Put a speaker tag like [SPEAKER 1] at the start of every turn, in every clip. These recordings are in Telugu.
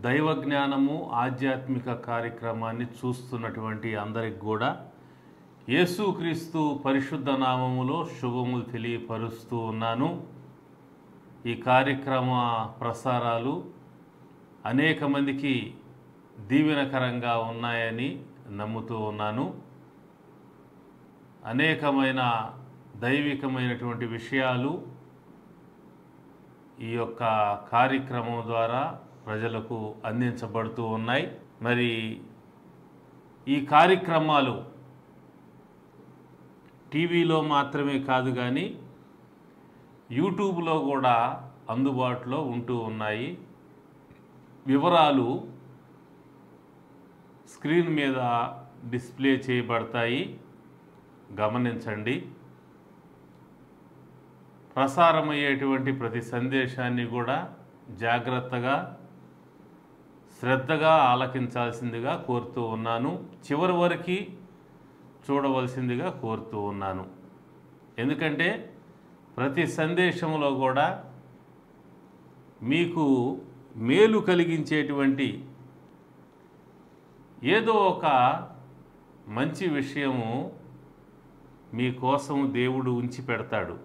[SPEAKER 1] దైవ జ్ఞానము ఆధ్యాత్మిక కార్యక్రమాన్ని చూస్తున్నటువంటి అందరికి కూడా యేసుక్రీస్తు పరిశుద్ధ నామములో శుభములు తెలియపరుస్తూ ఉన్నాను. ఈ కార్యక్రమ ప్రసారాలు అనేక మందికి దీవెనకరంగా ఉన్నాయని నమ్ముతూ ఉన్నాను. అనేకమైన దైవికమైనటువంటి విషయాలు ఈ యొక్క కార్యక్రమం ద్వారా ప్రజలకు అందించబడుతూ ఉన్నాయి. మరి ఈ కార్యక్రమాలు టీవీలో మాత్రమే కాదు కానీ యూట్యూబ్లో కూడా అందుబాటులో ఉంటూ ఉన్నాయి. వివరాలు స్క్రీన్ మీద డిస్ప్లే చేయబడతాయి, గమనించండి. ప్రసారమయ్యేటువంటి ప్రతి సందేశాన్ని కూడా జాగ్రత్తగా శ్రద్ధగా ఆలకించాల్సిందిగా కోరుతూ ఉన్నాను. చివరి వరకు చూడవలసిందిగా కోరుతూ ఉన్నాను. ఎందుకంటే ప్రతి సందేశంలో కూడా మీకు మేలు కలిగించేటువంటి ఏదో ఒక మంచి విషయము మీకోసం దేవుడు ఉంచి పెడతాడు.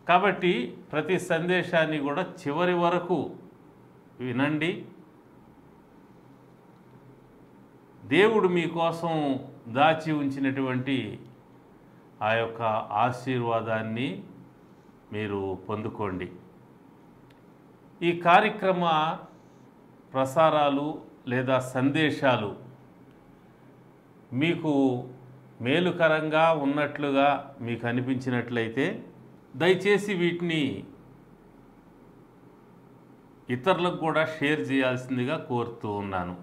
[SPEAKER 1] కాబట్టి ప్రతి సందేశాన్ని కూడా చివరి వరకు వినండి. దేవుడు మీకోసం దాచి ఉంచినటువంటి ఆ యొక్క ఆశీర్వాదాన్ని మీరు పొందుకోండి. ఈ కార్యక్రమ ప్రసారాలు లేదా సందేశాలు మీకు మేలుకరంగా ఉన్నట్లుగా మీకు అనిపించినట్లయితే దయచేసి వీటిని ఇతరులకు కూడా షేర్ చేయాల్సిందిగా కోరుతూ ఉన్నాను.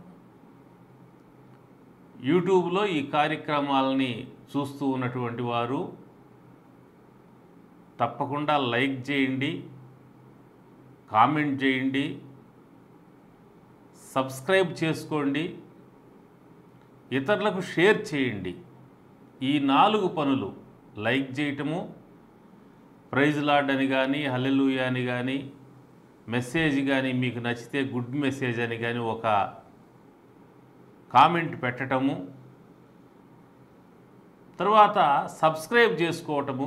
[SPEAKER 1] యూట్యూబ్లో ఈ కార్యక్రమాలని చూస్తూ ఉన్నటువంటి వారు తప్పకుండా లైక్ చేయండి, కామెంట్ చేయండి, సబ్స్క్రైబ్ చేసుకోండి, ఇతరులకు షేర్ చేయండి. ఈ 4 పనులు, లైక్ చేయటము, ప్రైజ్ లార్డ్ అని కానీ, హల్లెలూయా అని కానీ, మెసేజ్ కానీ మీకు నచ్చితే గుడ్ మెసేజ్ అని కానీ ఒక కామెంట్ పెట్టడము, తర్వాత సబ్స్క్రైబ్ చేసుకోవటము,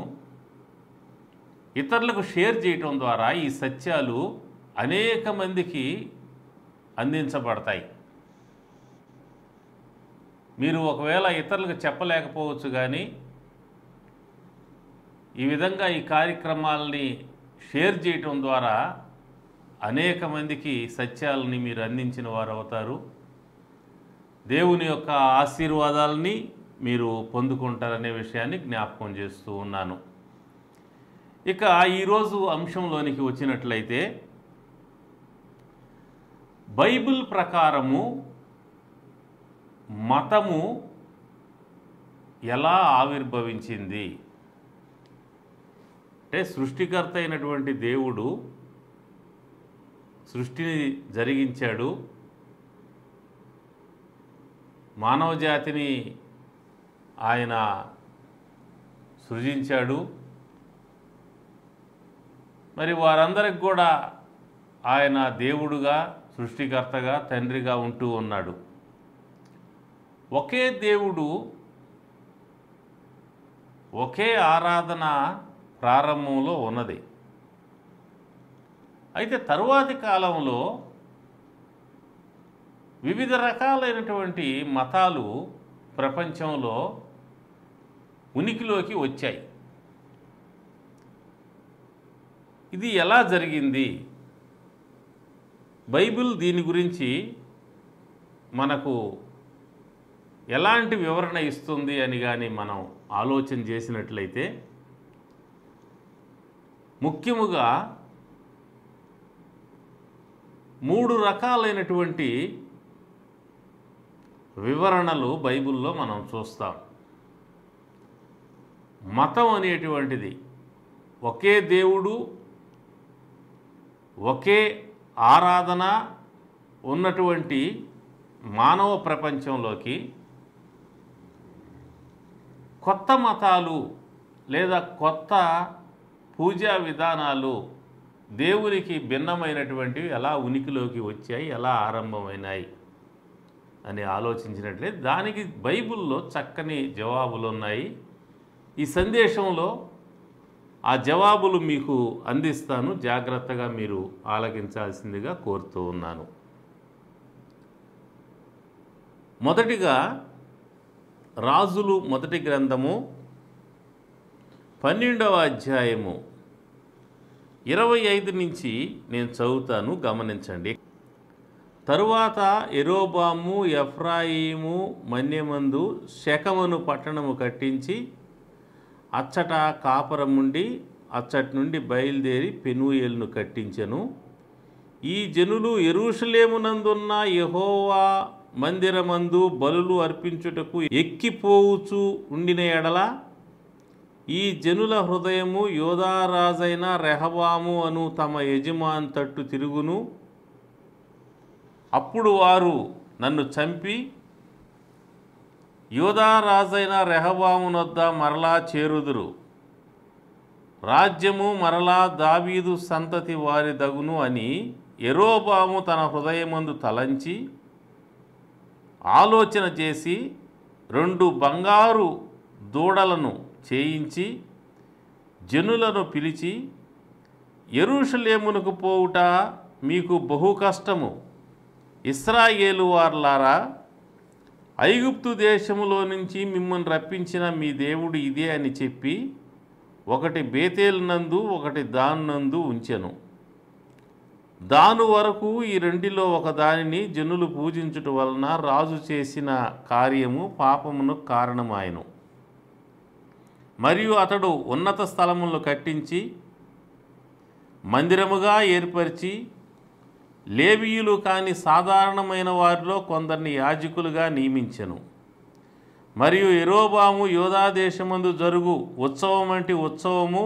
[SPEAKER 1] ఇతరులకు షేర్ చేయటం ద్వారా ఈ సత్యాలు అనేక మందికి అందించబడతాయి. మీరు ఒకవేళ ఇతరులకు చెప్పలేకపోవచ్చు కానీ ఈ విధంగా ఈ కార్యక్రమాలని షేర్ చేయటం ద్వారా అనేక మందికి సత్యాలని మీరు అందించిన వారు అవుతారు. దేవుని యొక్క ఆశీర్వాదాలని మీరు పొందుకుంటారనే విషయాన్ని జ్ఞాపకం చేస్తూ ఉన్నాను. ఇక ఈరోజు అంశంలోనికి వచ్చినట్లయితే, బైబిల్ ప్రకారము మతము ఎలా ఆవిర్భవించింది అంటే, సృష్టికర్త అయినటువంటి దేవుడు సృష్టిని జరిగించాడు, మానవ జాతిని ఆయన సృజించాడు. మరి వారందరికి కూడా ఆయన దేవుడుగా, సృష్టికర్తగా, తండ్రిగా ఉంటూ ఉన్నాడు. ఒకే దేవుడు, ఒకే ఆరాధన ప్రారంభంలో ఉన్నది. అయితే తరువాతి కాలంలో వివిధ రకాలైనటువంటి మతాలు ప్రపంచంలో ఉనికిలోకి వచ్చాయి. ఇది ఎలా జరిగింది? బైబిల్ దీని గురించి మనకు ఎలాంటి వివరణ ఇస్తుంది అని కానీ మనం ఆలోచన చేసినట్లయితే, ముఖ్యముగా 3 రకాలైనటువంటి వివరణలు బైబిల్లో మనం చూస్తాం. మతం అనేటువంటిది ఒకే దేవుడు, ఒకే ఆరాధన ఉన్నటువంటి మానవ ప్రపంచంలోకి కొత్త మతాలు లేదా కొత్త పూజా విధానాలు దేవునికి భిన్నమైనటువంటివి ఎలా ఉనికిలోకి వచ్చాయి, ఎలా ఆరంభమైనాయి అని ఆలోచించినట్లయితే దానికి బైబిల్లో చక్కని జవాబులు ఉన్నాయి. ఈ సందేశంలో ఆ జవాబులు మీకు అందిస్తాను, జాగ్రత్తగా మీరు ఆలకించాల్సిందిగా కోరుతూ ఉన్నాను. మొదటిగా రాజులు మొదటి గ్రంథము 12వ అధ్యాయము 25 నుంచి నేను చదువుతాను, గమనించండి. తరువాత యెరోబాము ఎఫ్రాయిము మన్యమందు షెకెమును పట్టణము కట్టించి అచ్చట కాపురముండి అచ్చటి నుండి బయలుదేరి పెనూయేలును కట్టించెను. ఈ జనులు యెరూషలేమునందున్న యెహోవా మందిరమందు బలులు అర్పించుటకు ఎక్కిపోవుచు ఉండిన ఎడల ఈ జనుల హృదయము యోధారాజైన రెహబాము అను తమ యజమాని తట్టు తిరుగును. అప్పుడు వారు నన్ను చంపి యోధారాజైన రెహబామునొద్ద మరలా చేరుదురు. రాజ్యము మరలా దావీదు సంతతి వారి దగును అని యెరోబాము తన హృదయమందు తలంచి ఆలోచన చేసి 2 బంగారు దూడలను చేయించి జనులను పిలిచి, యెరూషలేమునకు పోవుట మీకు బహు కష్టము. ఇశ్రాయేలు వార్లారా, ఐగుప్తు దేశములో నుంచి మిమ్మల్ని రప్పించిన మీ దేవుడు ఇదే అని చెప్పి ఒకటి బేతేలు నందు ఒకటి దాను నందు ఉంచెను. దాను వరకు ఈ రెండిలో ఒక దానిని జనులు పూజించుట వలన రాజు చేసిన కార్యము పాపమును కారణమాయెను. మరియు అతడు ఉన్నత స్థలములను కట్టించి మందిరముగా ఏర్పరిచి లేవీయులు కాని సాధారణమైన వారిలో కొందరిని యాజకులుగా నియమించెను. మరియు యెరోబాము యోధాదేశమందు జరుగు ఉత్సవం వంటి ఉత్సవము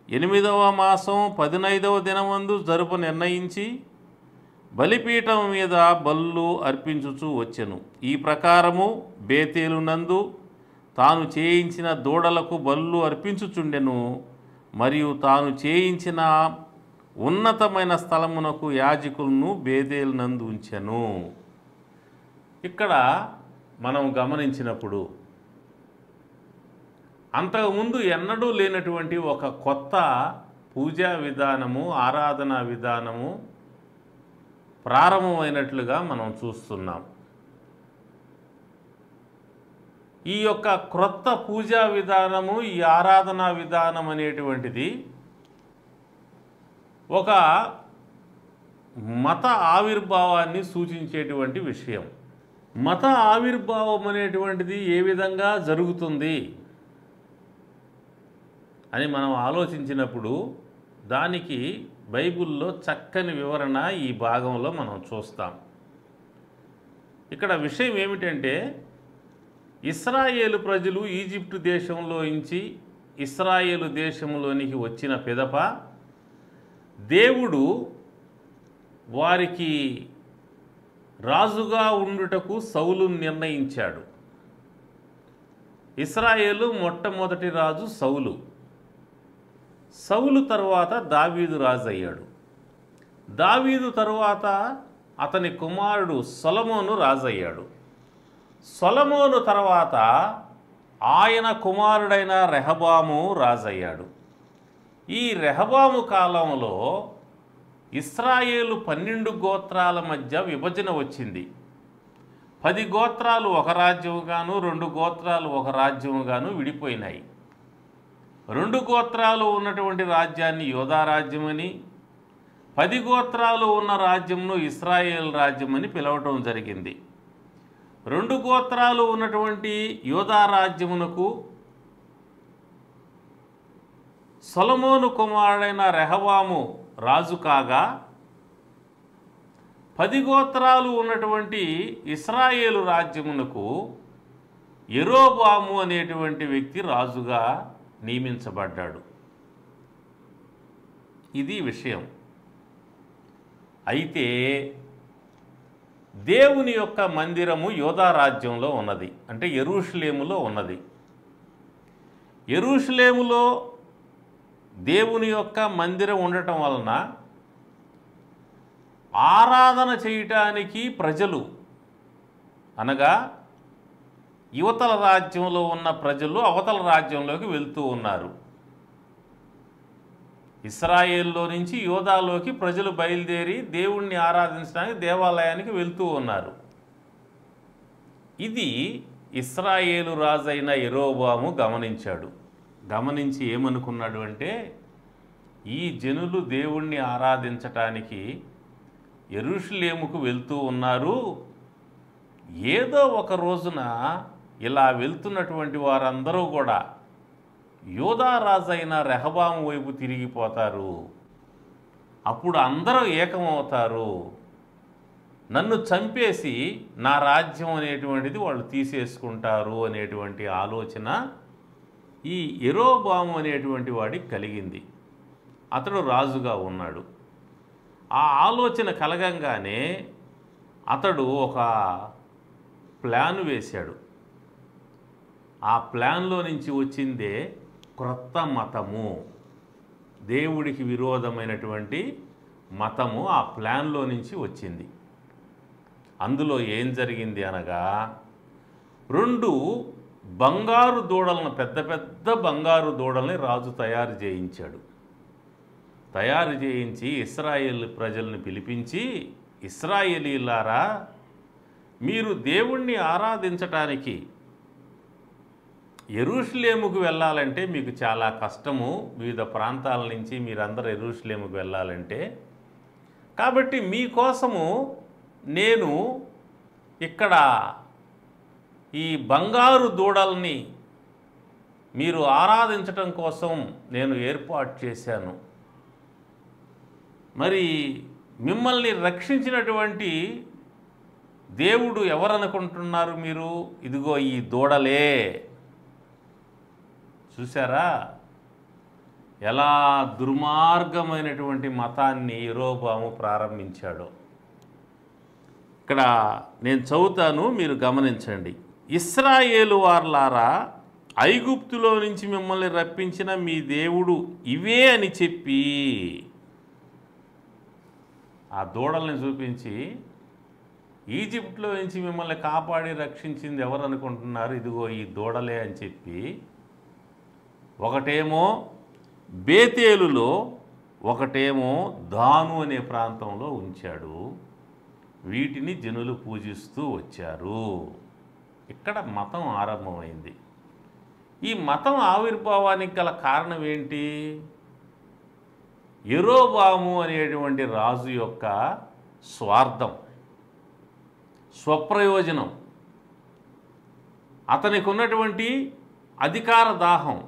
[SPEAKER 1] 8వ మాసం 15వ దినమందు జరుపు నిర్ణయించి బలిపీఠం మీద బలులు అర్పించుచూ వచ్చెను. ఈ ప్రకారము బేతేలు నందు తాను చేయించిన దూడలకు బలులు అర్పించుచుండెను. మరియు తాను చేయించిన ఉన్నతమైన స్థలమునకు యాజకులను బేతేలు నందు ఉంచెను. ఇక్కడ మనం గమనించినప్పుడు అంతకుముందు ఎన్నడూ లేనటువంటి ఒక కొత్త పూజా విధానము, ఆరాధనా విధానము ప్రారంభమైనట్లుగా మనం చూస్తున్నాం. ఈ యొక్క క్రొత్త పూజా విధానము, ఈ ఆరాధనా విధానం అనేటువంటిది ఒక మత ఆవిర్భావాన్ని సూచించేటువంటి విషయం. మత ఆవిర్భావం అనేటువంటిది ఏ విధంగా జరుగుతుంది అని మనం ఆలోచించినప్పుడు దానికి బైబిల్లో చక్కని వివరణ ఈ భాగంలో మనం చూస్తాం. ఇక్కడ విషయం ఏమిటంటే, ఇశ్రాయేలు ప్రజలు ఈజిప్టు దేశంలో నుంచి ఇశ్రాయేలు దేశంలోనికి వచ్చిన పిదప దేవుడు వారికి రాజుగా ఉండుటకు సౌలును నిర్ణయించాడు. ఇశ్రాయేలు మొట్టమొదటి రాజు సౌలు. సౌలు తరువాత దావీదు రాజు అయ్యాడు. దావీదు తరువాత అతని కుమారుడు సొలొమోను రాజు అయ్యాడు. సొలొమోను తర్వాత ఆయన కుమారుడైన రెహబాము రాజు అయ్యాడు. ఈ రెహబాము కాలంలో ఇశ్రాయేలు 12 గోత్రాల మధ్య విభజన వచ్చింది. 10 గోత్రాలు ఒక రాజ్యముగాను 2 గోత్రాలు ఒక రాజ్యముగాను విడిపోయినాయి. 2 గోత్రాలు ఉన్నటువంటి రాజ్యాన్ని యోధా రాజ్యమని, 10 గోత్రాలు ఉన్న రాజ్యంను ఇశ్రాయేల్ రాజ్యమని పిలవటం జరిగింది. 2 గోత్రాలు ఉన్నటువంటి యోధా రాజ్యమునకు సొలొమోను కుమారుడైన రెహబాము రాజు కాగా, 10 గోత్రాలు ఉన్నటువంటి ఇశ్రాయేలు రాజ్యమునకు యెరోబాము అనేటువంటి వ్యక్తి రాజుగా నియమించబడ్డాడు. ఇది విషయం. అయితే దేవుని యొక్క మందిరము యోధా రాజ్యంలో ఉన్నది, అంటే యెరూషలేములో ఉన్నది. యెరూషలేములో దేవుని యొక్క మందిరం ఉండటం వలన ఆరాధన చేయటానికి ప్రజలు, అనగా యువతల రాజ్యంలో ఉన్న ప్రజలు అవతల రాజ్యంలోకి వెళ్తూ ఉన్నారు. ఇశ్రాయేల్లో నుంచి యోధాలోకి ప్రజలు బయలుదేరి దేవుణ్ణి ఆరాధించడానికి దేవాలయానికి వెళ్తూ ఉన్నారు. ఇది ఇశ్రాయేలు రాజైన యెరోబోము గమనించాడు. గమనించి ఏమనుకున్నాడు అంటే, ఈ జనులు దేవుణ్ణి ఆరాధించటానికి యెరూషలేముకు వెళ్తూ ఉన్నారు. ఏదో ఒక రోజున ఇలా వెళ్తున్నటువంటి వారందరూ కూడా యోధారాజైన రెహబాము వైపు తిరిగిపోతారు. అప్పుడు అందరూ ఏకమవుతారు. నన్ను చంపేసి నా రాజ్యం అనేటువంటిది వాళ్ళు తీసేసుకుంటారు అనేటువంటి ఆలోచన ఈ యెరోబోము అనేటువంటి వాడికి కలిగింది. అతడు రాజుగా ఉన్నాడు. ఆ ఆలోచన కలగంగానే అతడు ఒక ప్లాన్ వేశాడు. ఆ ప్లాన్లో నుంచి వచ్చిందే క్రొత్త మతము, దేవుడికి విరోధమైనటువంటి మతము ఆ ప్లాన్లో నుంచి వచ్చింది. అందులో ఏం జరిగింది అనగా, 2 బంగారు దూడలను, పెద్ద పెద్ద బంగారు దూడల్ని రాజు తయారు చేయించాడు. తయారు చేయించి ఇశ్రాయేలు ప్రజల్ని పిలిపించి, ఇశ్రాయేలీలారా, మీరు దేవుణ్ణి ఆరాధించటానికి యెరూషలేముకు వెళ్ళాలంటే మీకు చాలా కష్టము. వివిధ ప్రాంతాల నుంచి మీరందరూ యెరూషలేముకు వెళ్ళాలంటే, కాబట్టి మీకోసము నేను ఇక్కడ ఈ బంగారు దూడల్ని మీరు ఆరాధించటం కోసం నేను ఏర్పాటు చేశాను. మరి మిమ్మల్ని రక్షించినటువంటి దేవుడు ఎవరనుకుంటున్నారు మీరు? ఇదిగో ఈ దూడలే. చూసారా ఎలా దుర్మార్గమైనటువంటి మతాన్ని యెరోబోము ప్రారంభించాడో. ఇక్కడ నేను చదువుతాను, మీరు గమనించండి. ఇశ్రాయేలు వార్లారా, ఐగుప్తులో నుంచి మిమ్మల్ని రప్పించిన మీ దేవుడు ఇవే అని చెప్పి ఆ దూడల్ని చూపించి, ఈజిప్ట్లో నుంచి మిమ్మల్ని కాపాడి రక్షించింది ఎవరు అనుకుంటున్నారు? ఇదిగో ఈ దూడలే అని చెప్పి, ఒకటేమో బేతేలులో, ఒకటేమో దాను అనే ప్రాంతంలో ఉంచాడు. వీటిని జనులు పూజిస్తూ వచ్చారు. ఇక్కడ మతం ఆరంభమైంది. ఈ మతం ఆవిర్భావానికి గల కారణం ఏంటి? యెరోబోము అనేటువంటి రాజు యొక్క స్వార్థం, స్వప్రయోజనం, అతనికి ఉన్నటువంటి అధికార దాహం,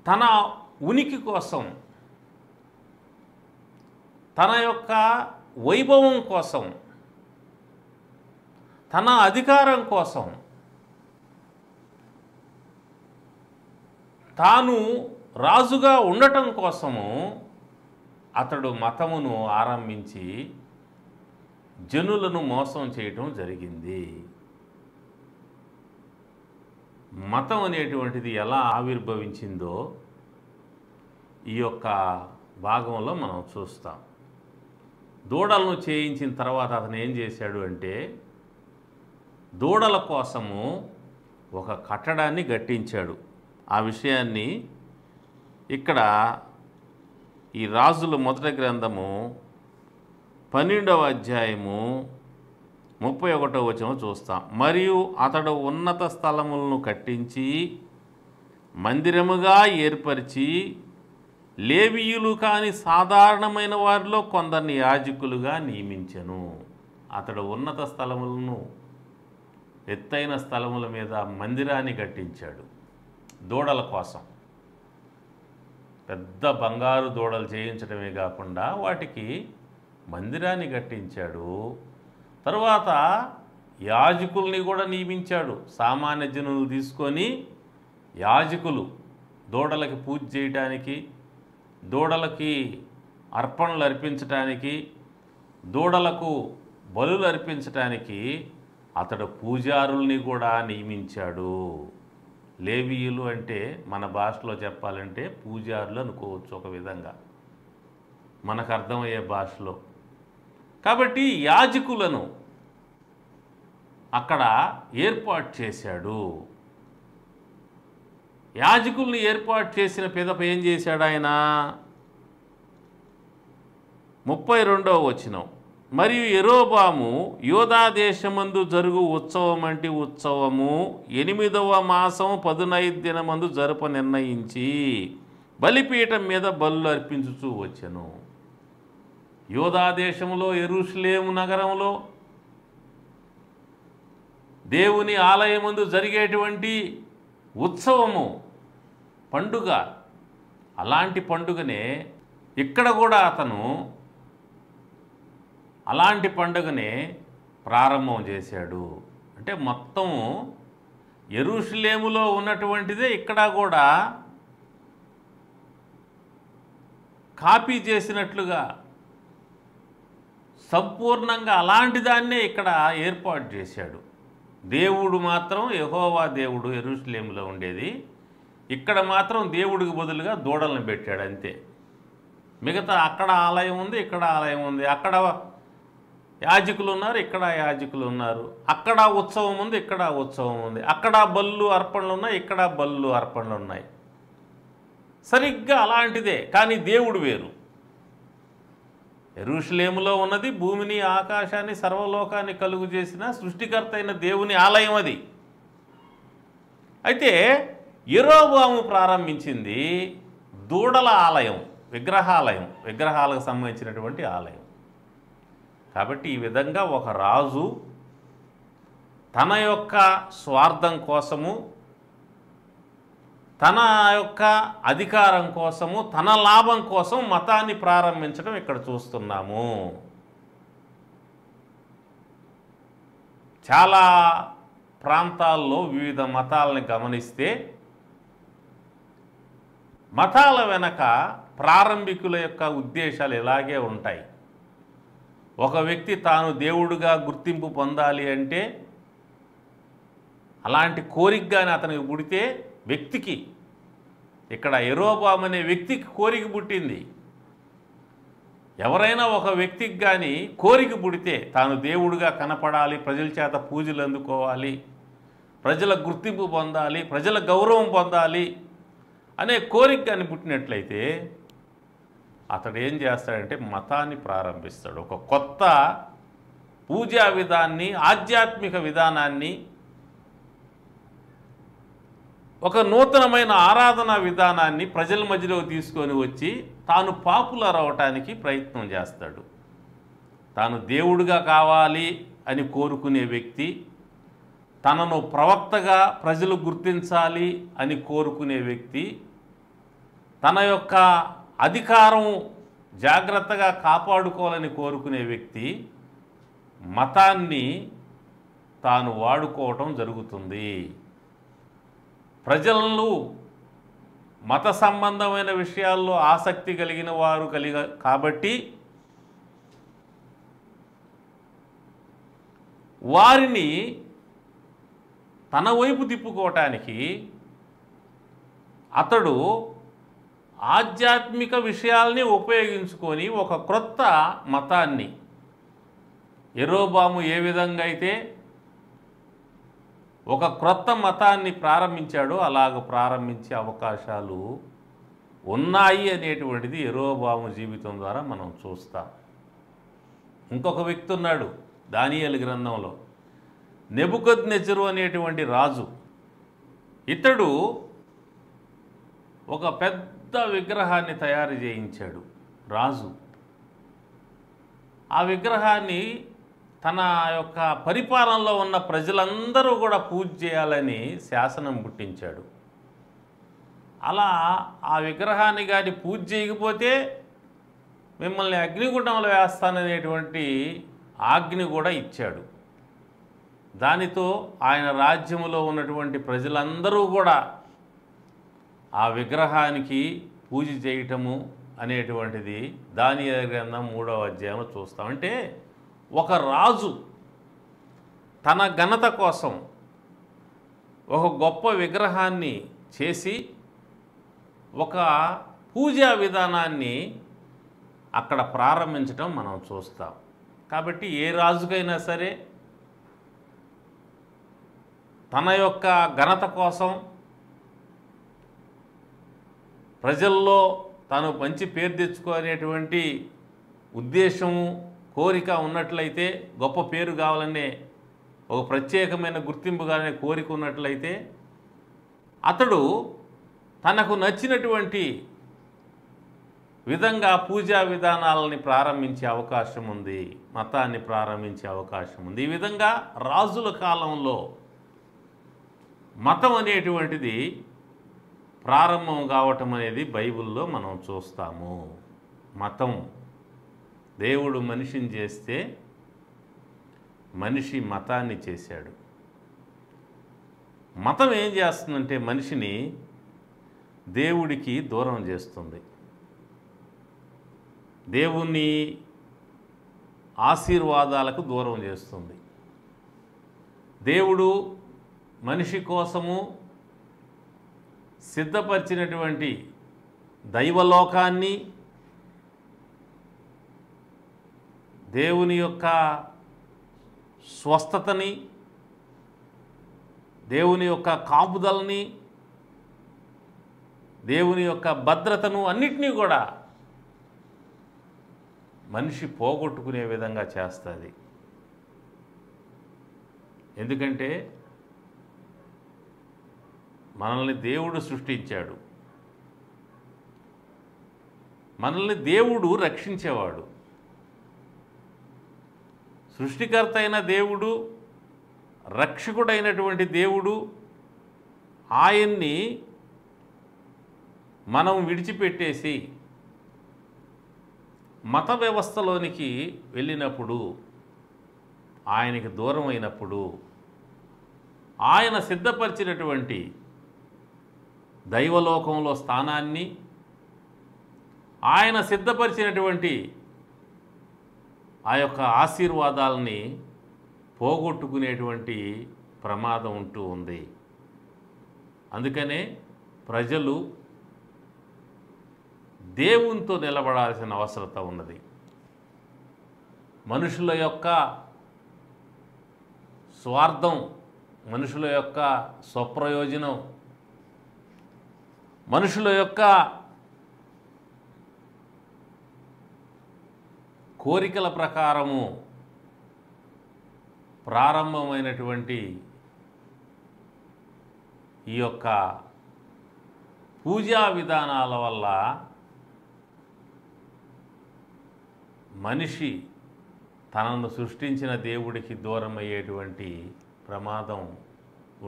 [SPEAKER 1] తన ఉనికి కోసం, తన యొక్క వైభవం కోసం, తన అధికారం కోసం, తాను రాజుగా ఉండటం కోసము అతడు మతమును ఆరంభించి జనులను మోసం చేయటం జరిగింది. మతం అనేటువంటిది ఎలా ఆవిర్భవించిందో ఈ యొక్క భాగంలో మనం చూస్తాం. దూడలను చేయించిన తర్వాత అతను ఏం చేశాడు అంటే, దూడల కోసము ఒక కట్టడాన్ని కట్టించాడు. ఆ విషయాన్ని ఇక్కడ ఈ రాజుల మొదటి గ్రంథము 12వ అధ్యాయము 31వ వచనం చూస్తాం. మరియు అతడు ఉన్నత స్థలములను కట్టించి మందిరముగా ఏర్పరిచి లేవీయులు కాని సాధారణమైన వారిలో కొందరిని యాజకులుగా నియమించెను. అతడు ఉన్నత స్థలములను, ఎత్తైన స్థలముల మీద మందిరాన్ని కట్టించాడు దూడల కోసం. పెద్ద బంగారు దూడలు చేయించడమే కాకుండా వాటికి మందిరాన్ని కట్టించాడు. తరువాత యాజకుల్ని కూడా నియమించాడు. సామాన్య జనులు తీసుకొని యాజకులు దూడలకి పూజ చేయడానికి, దూడలకి అర్పణలు అర్పించటానికి, దూడలకు బలులు అర్పించటానికి అతడు పూజారుల్ని కూడా నియమించాడు. లేవీయులు అంటే మన భాషలో చెప్పాలంటే పూజారులు అనుకోవచ్చు ఒక విధంగా, మనకు అర్థమయ్యే భాషలో. కాబట్టి యాజకులను అక్కడ ఏర్పాటు చేశాడు. యాజకుల్ని ఏర్పాటు చేసిన పిదప ఏం చేశాడు ఆయన? 32వ వచనం, మరియు యెరోబాము యూదా దేశమందు జరుగు ఉత్సవం అంటే ఉత్సవము 8వ మాసం 15 దినమందు జరుప నిర్ణయించి బలిపీఠం మీద బలులు అర్పించుచూ వచ్చెను. యూదా దేశంలో యెరూషలేము నగరంలో దేవుని ఆలయమందు జరిగేటువంటి ఉత్సవము, పండుగ, అలాంటి పండుగనే ఇక్కడ కూడా అతను అలాంటి పండుగనే ప్రారంభం చేశాడు. అంటే మొత్తం యెరూషలేములో ఉన్నటువంటిదే ఇక్కడ కూడా కాపీ చేసినట్లుగా సంపూర్ణంగా అలాంటి దాన్నే ఇక్కడ ఏర్పాటు చేశాడు. దేవుడు మాత్రం యెహోవా దేవుడు యెరూషలేములో ఉండేది, ఇక్కడ మాత్రం దేవుడికి బదులుగా దూడలను పెట్టాడు అంతే. మిగతా అక్కడ ఆలయం ఉంది, ఇక్కడ ఆలయం ఉంది, అక్కడ యాజకులు ఉన్నారు, ఇక్కడ యాజకులు ఉన్నారు, అక్కడ ఉత్సవం ఉంది, ఇక్కడ ఉత్సవం ఉంది, అక్కడ బళ్ళు అర్పణలు ఉన్నాయి, ఇక్కడ బళ్ళు అర్పణలు ఉన్నాయి. సరిగ్గా అలాంటిదే, కానీ దేవుడు వేరు. యెరూషలేములో ఉన్నది భూమిని ఆకాశాన్ని సర్వలోకాన్ని కలుగు చేసిన సృష్టికర్త అయిన దేవుని ఆలయం అది. అయితే యెరోబాము ప్రారంభించింది దూడల ఆలయం, విగ్రహాలయం, విగ్రహాలకు సంబంధించినటువంటి ఆలయం. కాబట్టి ఈ విధంగా ఒక రాజు తన యొక్క స్వార్థం కోసము, తన యొక్క అధికారం కోసము, తన లాభం కోసం మతాన్ని ప్రారంభించడం ఇక్కడ చూస్తున్నాము. చాలా ప్రాంతాల్లో వివిధ మతాలని గమనిస్తే మతాల వెనక ప్రారంభికుల యొక్క ఉద్దేశాలు ఇలాగే ఉంటాయి. ఒక వ్యక్తి తాను దేవుడిగా గుర్తింపు పొందాలి అంటే అలాంటి కోరికగానే అతనికి పుడితే వ్యక్తికి, ఇక్కడ యెరోబాము అనే వ్యక్తికి కోరిక పుట్టింది. ఎవరైనా ఒక వ్యక్తికి కానీ కోరిక పుడితే తాను దేవుడిగా కనపడాలి, ప్రజల చేత పూజలు అందుకోవాలి, ప్రజల గుర్తింపు పొందాలి, ప్రజల గౌరవం పొందాలి అనే కోరిక కానీ పుట్టినట్లయితే అతడు ఏం చేస్తాడంటే మతాన్ని ప్రారంభిస్తాడు. ఒక కొత్త పూజా విధానాన్ని, ఆధ్యాత్మిక విధానాన్ని, ఒక నూతనమైన ఆరాధనా విధానాన్ని ప్రజల మధ్యలో తీసుకొని వచ్చి తాను పాపులర్ అవటానికి ప్రయత్నం చేస్తాడు. తాను దేవుడిగా కావాలి అని కోరుకునే వ్యక్తి, తనను ప్రవక్తగా ప్రజలు గుర్తించాలి అని కోరుకునే వ్యక్తి, తన యొక్క అధికారం జాగ్రత్తగా కాపాడుకోవాలని కోరుకునే వ్యక్తి మతాన్ని తాను వాడుకోవటం జరుగుతుంది. ప్రజలను మత సంబంధమైన విషయాల్లో ఆసక్తి కలిగిన వారు కాబట్టి వారిని తన వైపు తిప్పుకోవటానికి అతడు ఆధ్యాత్మిక విషయాల్ని ఉపయోగించుకొని ఒక క్రొత్త మతాన్ని, యెరోబాము ఏ విధంగా అయితే ఒక క్రొత్త మతాన్ని ప్రారంభించాడో అలాగ ప్రారంభించే అవకాశాలు ఉన్నాయి అనేటువంటిది యెరోబాము జీవితం ద్వారా మనం చూస్తాం. ఇంకొక వ్యక్తి ఉన్నాడు దానియేలు గ్రంథంలో, నెబుకద్నెజరు అనేటువంటి రాజు. ఇతడు ఒక పెద్ద విగ్రహాన్ని తయారు చేయించాడు రాజు. ఆ విగ్రహాన్ని తన యొక్క పరిపాలనలో ఉన్న ప్రజలందరూ కూడా పూజ చేయాలని శాసనం పుట్టించాడు. అలా ఆ విగ్రహాన్ని కానీ పూజ చేయకపోతే మిమ్మల్ని అగ్నిగుండంలో వేస్తాననేటువంటి ఆజ్ఞ కూడా ఇచ్చాడు. దానితో ఆయన రాజ్యంలో ఉన్నటువంటి ప్రజలందరూ కూడా ఆ విగ్రహానికి పూజ చేయటము అనేటువంటిది దానియేలు గ్రంథం 3వ అధ్యాయంలో చూస్తాం. అంటే ఒక రాజు తన ఘనత కోసం, ఒక గొప్ప విగ్రహాన్ని చేసి ఒక పూజా విధానాన్ని అక్కడ ప్రారంభించడం మనం చూస్తాం. కాబట్టి ఏ రాజుకైనా సరే తన యొక్క ఘనత కోసం, ప్రజల్లో తాను మంచి పేరు తెచ్చుకునేటువంటి ఉద్దేశము, కోరిక ఉన్నట్లయితే, గొప్ప పేరు కావాలనే ఒక ప్రత్యేకమైన గుర్తింపుగానే కోరిక ఉన్నట్లయితే, అతడు తనకు నచ్చినటువంటి విధంగా పూజా విధానాలని ప్రారంభించే అవకాశం ఉంది, మతాన్ని ప్రారంభించే అవకాశం ఉంది. ఈ విధంగా రాజుల కాలంలో మతం అనేటువంటిది ప్రారంభం కావటం అనేది బైబిల్లో మనం చూస్తాము. మతం, దేవుడు మనిషిని చేస్తే మనిషి మతాన్ని చేశాడు. మతం ఏం చేస్తుందంటే మనిషిని దేవుడికి దూరం చేస్తుంది, దేవుని ఆశీర్వాదాలకు దూరం చేస్తుంది. దేవుడు మనిషి కోసము సిద్ధపరిచినటువంటి దైవలోకాన్ని, దేవుని యొక్క స్వస్థతని, దేవుని యొక్క కాపుదలని, దేవుని యొక్క భద్రతను అన్నిటినీ కూడా మనిషి పోగొట్టుకునే విధంగా చేస్తుంది. ఎందుకంటే మనల్ని దేవుడు సృష్టించాడు, మనల్ని దేవుడు రక్షించేవాడు. సృష్టికర్త అయిన దేవుడు, రక్షకుడైనటువంటి దేవుడు, ఆయన్ని మనం విడిచిపెట్టేసి మత వ్యవస్థలోనికి వెళ్ళినప్పుడు, ఆయనకి దూరం అయినప్పుడు, ఆయన సిద్ధపరిచినటువంటి దైవలోకంలో స్థానాన్ని, ఆయన సిద్ధపరిచినటువంటి ఆ యొక్క ఆశీర్వాదాలని పోగొట్టుకునేటువంటి ప్రమాదం ఉంటూ ఉంది. అందుకనే ప్రజలు దేవునితో నిలబడాల్సిన అవసరత ఉన్నది. మనుషుల యొక్క స్వార్థం, మనుషుల యొక్క స్వప్రయోజనం, మనుషుల యొక్క కోరికల ప్రకారము ప్రారంభమైనటువంటి ఈ యొక్క పూజా విధానాల వల్ల మనిషి తనను సృష్టించిన దేవుడికి దూరం అయ్యేటువంటి ప్రమాదం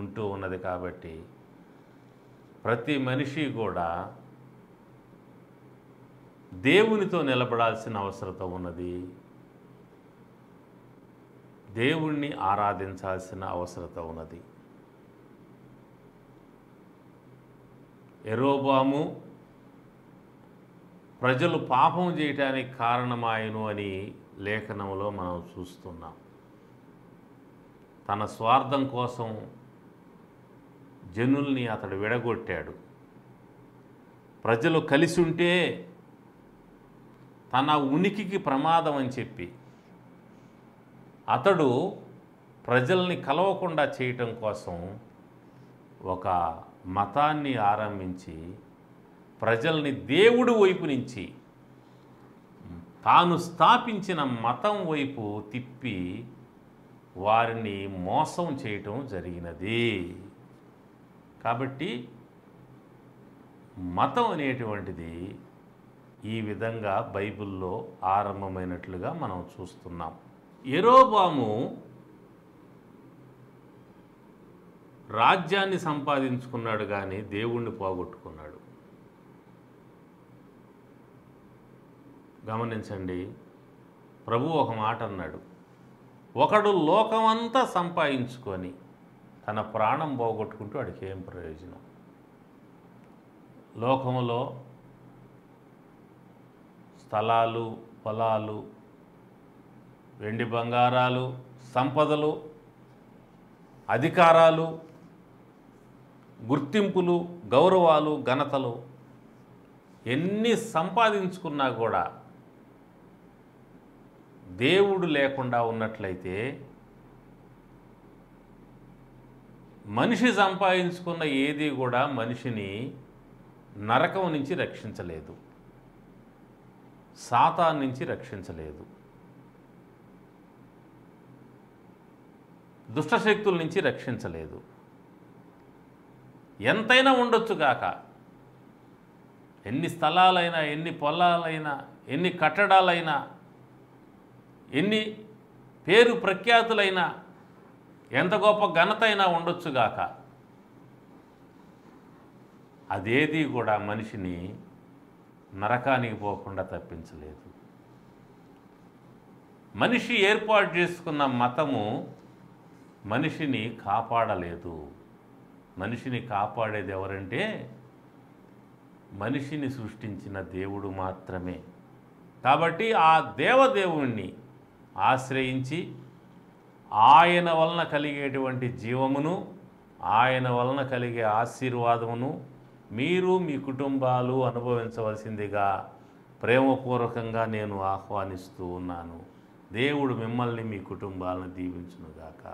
[SPEAKER 1] ఉంటూ ఉన్నది. కాబట్టి ప్రతి మనిషి కూడా దేవునితో నిలబడాల్సిన అవసరత ఉన్నది, దేవుణ్ణి ఆరాధించాల్సిన అవసరత ఉన్నది. యెరోబాము ప్రజలు పాపం చేయటానికి కారణమాయను అని లేఖనంలో మనం చూస్తున్నాం. తన స్వార్థం కోసం జనుల్ని అతడు విడగొట్టాడు. ప్రజలు కలిసి ఉంటే తన ఉనికికి ప్రమాదం అని చెప్పి అతడు ప్రజల్ని కలవకుండా చేయటం కోసం ఒక మతాన్ని ఆరంభించి ప్రజల్ని దేవుడి వైపు నుంచి తాను స్థాపించిన మతం వైపు తిప్పి వారిని మోసం చేయటం జరిగినది. కాబట్టి మతం అనేటువంటిది ఈ విధంగా బైబిల్లో ఆరంభమైనట్లుగా మనం చూస్తున్నాం. యెరోబాము రాజ్యాన్ని సంపాదించుకున్నాడు కానీ దేవుణ్ణి పోగొట్టుకున్నాడు. గమనించండి, ప్రభు ఒక మాట అన్నాడు, ఒకడు లోకమంతా సంపాదించుకొని తన ప్రాణం పోగొట్టుకుంటూ వాడికి ఏం ప్రయోజనం? లోకములో స్థలాలు, పొలాలు, వెండి బంగారాలు, సంపదలు, అధికారాలు గుర్తింపులు, గౌరవాలు, ఘనతలు ఎన్ని సంపాదించుకున్నా కూడా దేవుడు లేకుండా ఉన్నట్లయితే మనిషి సంపాదించుకున్న ఏది కూడా మనిషిని నరకం నుంచి రక్షించలేదు, సాతాను నుంచి రక్షించలేదు, దుష్టశక్తుల నుంచి రక్షించలేదు. ఎంతైనా ఉండొచ్చు గాక, ఎన్ని స్థలాలైనా, ఎన్ని పొలాలైనా, ఎన్ని కట్టడాలైనా, ఎన్ని పేరు ప్రఖ్యాతులైనా, ఎంత గొప్ప ఘనత అయినా ఉండొచ్చుగాక, అదేది కూడా మనిషిని నరకానికి పోకుండా తప్పించలేదు. మనిషి ఏర్పాటు చేసుకున్న మతము మనిషిని కాపాడలేదు. మనిషిని కాపాడేది ఎవరంటే మనిషిని సృష్టించిన దేవుడు మాత్రమే. కాబట్టి ఆ దేవదేవుణ్ణి ఆశ్రయించి ఆయన వలన కలిగేటువంటి జీవమును, ఆయన వలన కలిగే ఆశీర్వాదమును మీరు మీ కుటుంబాలు అనుభవించవలసిందిగా ప్రేమపూర్వకంగా నేను ఆహ్వానిస్తూ ఉన్నాను. దేవుడు మిమ్మల్ని మీ కుటుంబాలను దీవించునుగాక.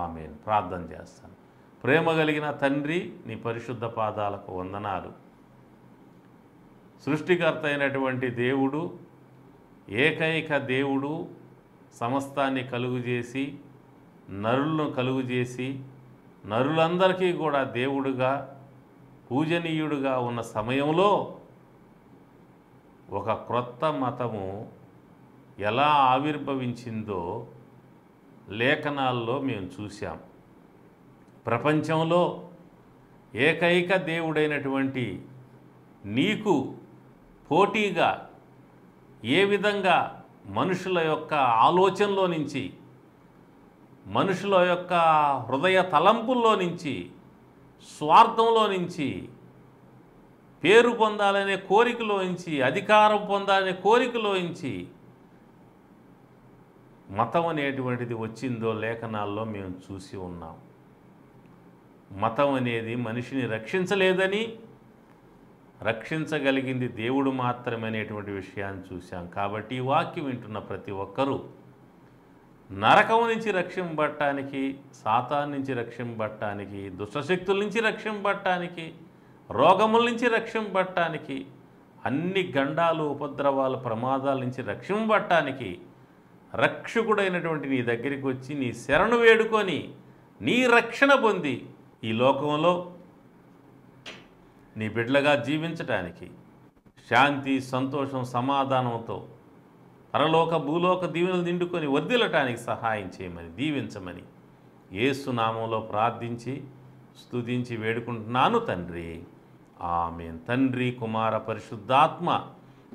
[SPEAKER 1] ఆమేన్. ప్రార్థన చేస్తాను. ప్రేమ కలిగిన తండ్రి, నీ పరిశుద్ధ పాదాలకు వందనాలు. సృష్టికర్త అయినటువంటి దేవుడు, ఏకైక దేవుడు, సమస్తాన్ని కలుగుచేసి నరులను కలుగుచేసి నరులందరికీ కూడా దేవుడుగా పూజనీయుడుగా ఉన్న సమయంలో ఒక క్రొత్త మతము ఎలా ఆవిర్భవించిందో లేఖనాల్లో మేము చూసాం. ప్రపంచంలో ఏకైక దేవుడైనటువంటి నీకు పోటీగా ఏ విధంగా మనుషుల యొక్క ఆలోచనలో నుంచి, మనుషుల యొక్క హృదయ తలంపుల్లో నుంచి, స్వార్థంలో నుంచి, పేరు పొందాలనే కోరికలో నుంచి, అధికారం పొందాలనే కోరికలో నుంచి మతం అనేటువంటిది వచ్చిందో లేఖనాల్లో మేము చూసి ఉన్నాం. మతం అనేది మనిషిని రక్షించలేదని, రక్షించగలిగింది దేవుడు మాత్రమే అనేటువంటి విషయాన్ని చూశాం. కాబట్టి ఈ వాక్యం వింటున్న ప్రతి ఒక్కరూ నరకం నుంచి రక్షింపబడటానికి, సాతాను నుంచి రక్షింపబడటానికి, దుష్టశక్తుల నుంచి రక్షింపబడటానికి, రోగముల నుంచి రక్షింపబడటానికి, అన్ని గండాలు, ఉపద్రవాలు, ప్రమాదాల నుంచి రక్షింపబడటానికి రక్షకుడైనటువంటి నీ దగ్గరికి వచ్చి నీ శరణు వేడుకొని నీ రక్షణ పొంది ఈ లోకంలో నీ బిడ్డలుగా జీవించటానికి శాంతి, సంతోషం, సమాధానంతో పరలోక భూలోక దీవెనలు నిండుకొని వర్ధిల్లటానికి సహాయం చేయమని, దీవించమని యేసు నామంలో ప్రార్థించి స్తుతించి వేడుకుంటున్నాను తండ్రి. ఆమేన్. తండ్రి, కుమార, పరిశుద్ధాత్మ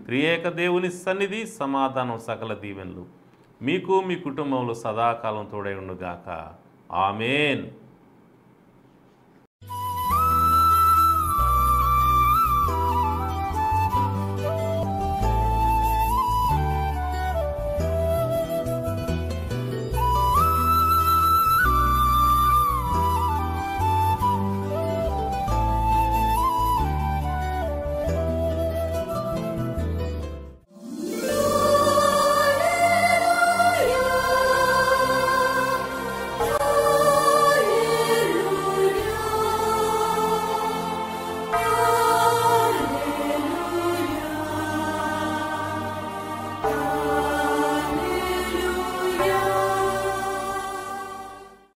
[SPEAKER 1] త్రియేక దేవుని సన్నిధి, సమాధానం, సకల దీవెనలు మీకు మీ కుటుంబంలో సదాకాలం తోడై ఉండుగాక. ఆమేన్.